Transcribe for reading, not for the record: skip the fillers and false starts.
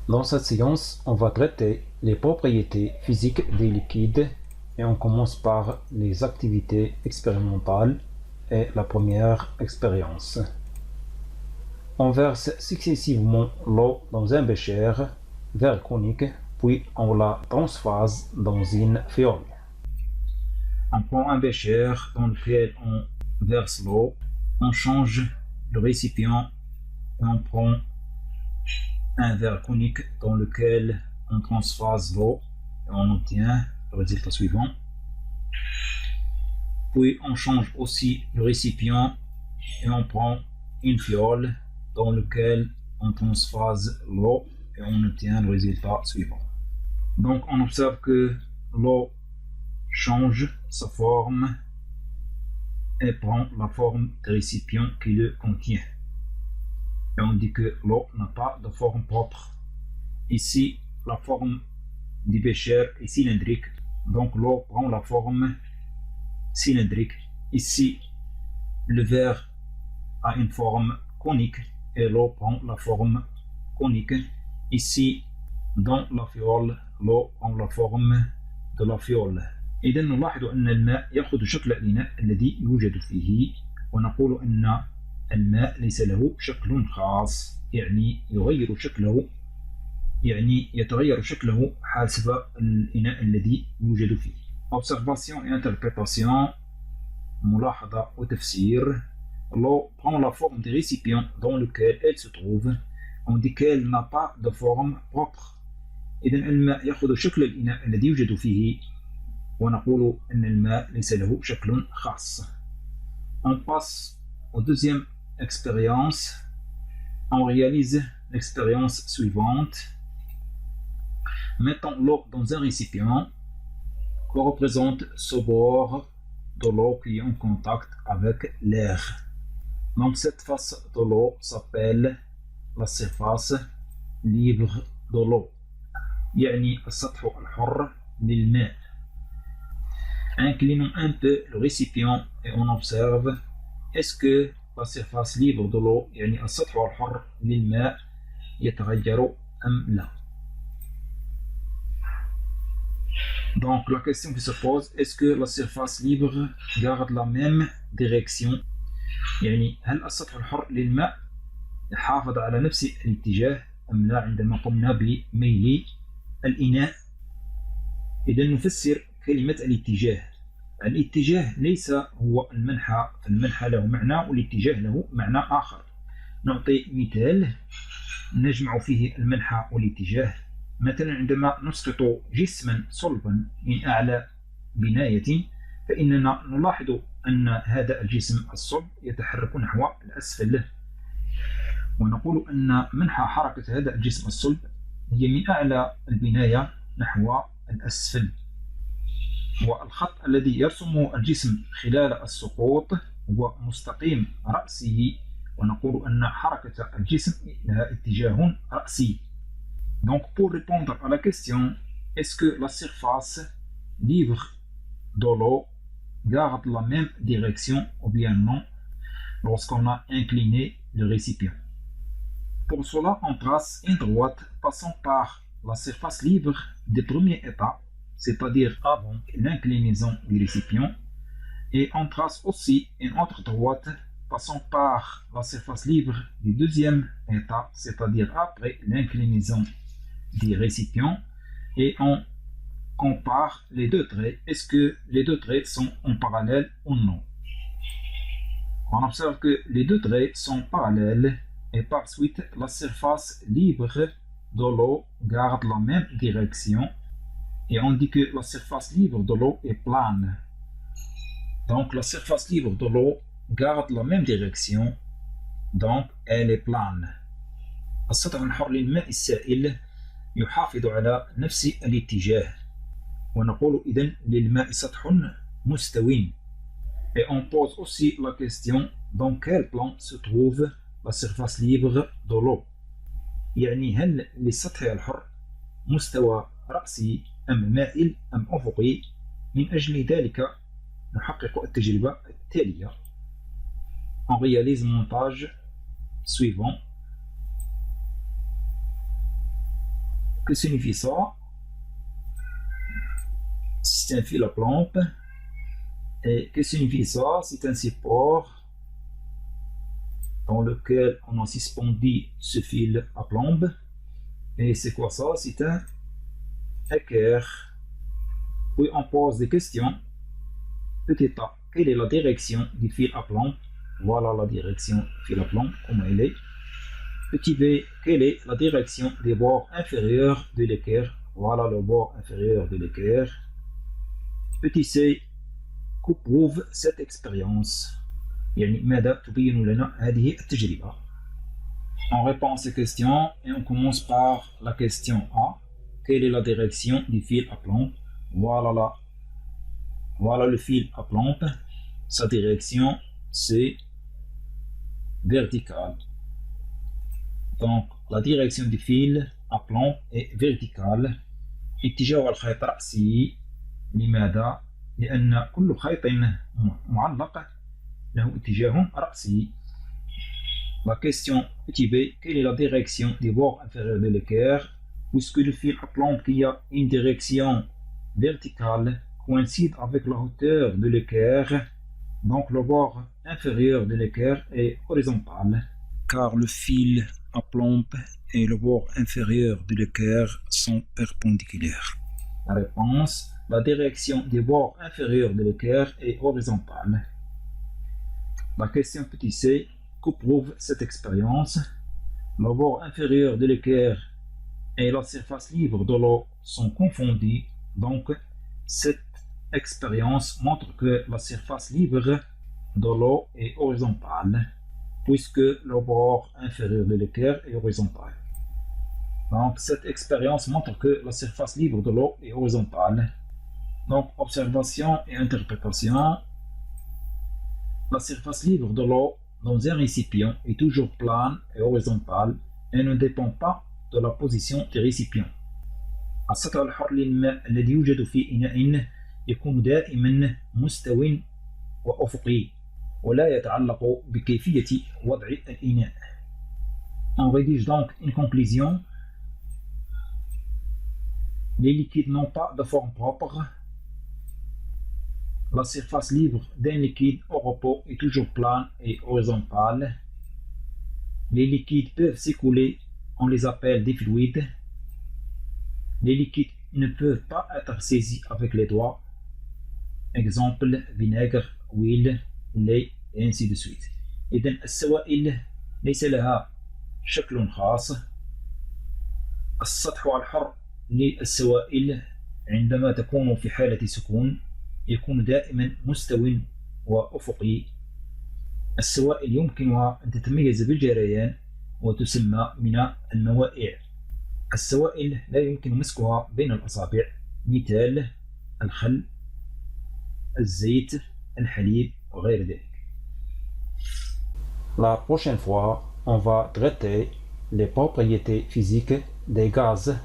Dans cette séance, on va traiter les propriétés physiques des liquides et on commence par les activités expérimentales et la première expérience. On verse successivement l'eau dans un bécher verre conique, puis on la transvase dans une fiole. On prend un bécher dans lequel on verse l'eau, on change le récipient et on prend un verre conique dans lequel on transvase l'eau et on obtient le résultat suivant. Puis on change aussi le récipient et on prend une fiole dans laquelle on transvase l'eau et on obtient le résultat suivant. Donc on observe que l'eau change sa forme et prend la forme du récipient qui le contient. Et on dit que l'eau n'a pas de forme propre. Ici, la forme du bécher est cylindrique, donc l'eau prend la forme cylindrique. Ici, le verre a une forme conique et l'eau prend la forme conique. Ici, dans la fiole, l'eau prend la forme de la fiole. إذا نلاحظ أن الماء يأخذ شكل الإناء الذي يوجد فيه، ونقول أن الماء ليس له شكل خاص، يعني يتغير شكله حسب الإناء الذي يوجد فيه. Observation et interprétation, ملاحظة وتفسير. L'eau prend la forme du récipient dans lequel elle se trouve. On dit qu'elle n'a pas de forme propre. إذا الماء يأخذ شكل الإناء الذي يوجد فيه، ونقول أن الماء ليس له شكل خاص. On passe aux deuxième expérience. On réalise l'expérience suivante. Mettons l'eau dans un récipient qui représente ce bord de l'eau qui est en contact avec l'air. Donc cette face de l'eau s'appelle la surface libre de l'eau. يعني السطح الحر للماء. Inclinons un peu le récipient et on observe est-ce que la surface libre de l'eau يعني السطح الحر للماء يتغير أم لا. Donc la question qui se pose, est-ce que la surface libre garde la même direction؟ يعني هل السطح الحر للماء يحافظ على نفس الاتجاه أم لا عندما قمنا بميل الإناء؟ إذا نفسر كلمة الاتجاه. الاتجاه ليس هو المنحى، فالمنحى له معنى والاتجاه له معنى آخر. نعطي مثال نجمع فيه المنحى والاتجاه. مثلا عندما نسقط جسما صلبا من أعلى بناية، فإننا نلاحظ أن هذا الجسم الصلب يتحرك نحو الأسفل، ونقول أن منحى حركة هذا الجسم الصلب هي من أعلى البناية نحو الأسفل. والخط الذي يرسمه الجسم خلال السقوط هو مستقيم رأسي، ونقول أن حركة الجسم لها اتجاه رأسي. Donc pour répondre à la question, est-ce que la surface libre de l'eau garde la même direction ou bien non lorsqu'on a incliné le récipient? Pour cela, on trace une droite passant par la surface libre du premier état, c'est-à-dire avant l'inclinaison du récipient, et on trace aussi une autre droite passant par la surface libre du deuxième état, c'est-à-dire après l'inclinaison du récipient, et on compare les deux traits. Est-ce que les deux traits sont en parallèle ou non? On observe que les deux traits sont parallèles et par suite la surface libre de l'eau garde la même direction et on dit que la surface libre de l'eau est plane. Donc la surface libre de l'eau garde la même direction, donc elle est plane. السطح الحر للماء السائل يحافظ على نفس الاتجاه، ونقول إذن للماء سطح مستوي. Et on pose aussi la question dans quel plan se trouve la surface libre de l'eau. يعني هل للسطح الحر مستوى رأسي أم مائل أم أفقي؟ من أجل ذلك نحقق التجربة التالية. On réalise le montage suivant. Que signifie ça? C'est un fil à plomb. Et que signifie ça? C'est un support dans lequel on a suspendu ce fil à plomb. Et c'est quoi ça? C'est un équerre. Puis on pose des questions. Petit A, quelle est la direction du fil à plomb? Voilà la direction du fil à plomb, comment elle est. Petit B, quelle est la direction des bords inférieurs de l'équerre? Voilà le bord inférieur de l'équerre. Petit C, que prouve cette expérience? يعني ماذا تبين لنا هذه التجربة؟ On répond à ces questions et on commence par la question A. Quelle est la direction du fil à plomb? Voilà le fil à plomb. Sa direction, c'est verticale. Donc, la direction du fil à plomb est verticale. اتجاه الخيط رأسي. لماذا؟ لأن كل خيط معلق له اتجاه رأسي. La question petit b, quelle est la direction du bord inférieur de l'équerre? Puisque le fil à plomb qui a une direction verticale coïncide avec la hauteur de l'équerre, donc le bord inférieur de l'équerre est horizontal, car le fil à plomb et le bord inférieur de l'équerre sont perpendiculaires. La réponse, la direction du bord inférieur de l'équerre est horizontale. La question petit c, que prouve cette expérience? Le bord inférieur de l'équerre et la surface libre de l'eau sont confondus, donc cette expérience montre que la surface libre de l'eau est horizontale, puisque le bord inférieur de l'équerre est horizontal. Donc cette expérience montre que la surface libre de l'eau est horizontale. Donc observation et interprétation. La surface libre de l'eau dans un récipient est toujours plane et horizontale et ne dépend pas de la position du récipient. السطح الحر للماء الذي يوجد في إناء يكون دائما مستوٍ وأفقي ولا يتعلق بكيفية وضع الإناء. On rédige donc une conclusion. Les liquides n'ont pas de forme propre. La surface libre d'un liquide au repos est toujours plane et horizontale. Les liquides peuvent s'écouler, on les appelle des fluides. Les liquides ne peuvent pas être saisis avec les doigts. Exemple, vinaigre, huile, lait et ainsi de suite. إذن السوائل ليس لها شكل خاص. السطح الحر للسوائل عندما تكون في حالة سكون يكون دائما مستوٍ وأفقي. السوائل يمكنها أن تتميز بالجريان وتسمى من الموائع. السوائل لا يمكن مسكها بين الأصابع، مثال الخل، الزيت، الحليب وغير ذلك. La prochaine fois, on va traiter les propriétés physiques des gaz